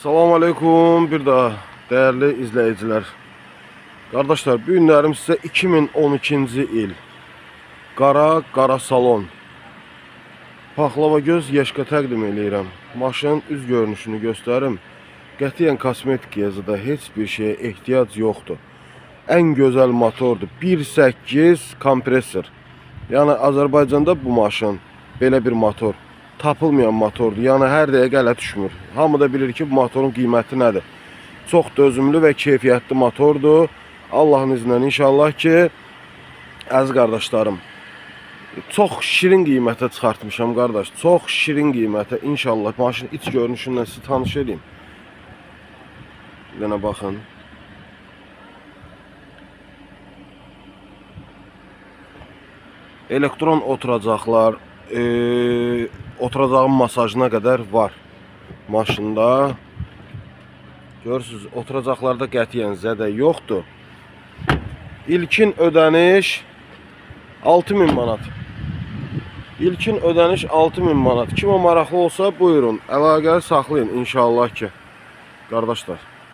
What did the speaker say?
Salam aleykum bir daha değerli izleyiciler. Kardeşler, bu günlərim sizə 2012-ci il Qara salon paxlava göz Yeşka təqdim edirəm. Maşının üz görünüşünü göstərim. Qətiyyən kosmetik yazıda heç bir şeye ehtiyac yoxdur. En gözəl motordur. 1.8 kompresor. Yani Azərbaycanda bu maşın belə bir motor tapılmayan motordur. Yəni hər dəqiqə ələ düşmür. Hamı da bilir ki, bu motorun qiyməti nədir. Çox dözümlü və keyfiyyətli motordur. Allah'ın izniyle inşallah ki, əziz qardaşlarım, çox şirin qiymətə çıxartmışam qardaş. Çox şirin qiymətə inşallah. Maşının iç görünüşündən sizi tanış edeyim. Bir dənə baxın. Elektron oturacaqlar, oturacağın masajına kadar var maşında. Görürsünüz, oturacaqlarda qətiyyən zədə yoxdur. İlkin ödəniş 6000 manat. İlkin ödəniş 6000 manat. Kimə maraqlı olsa buyurun, əlaqə saxlayın inşallah ki, qardaşlar.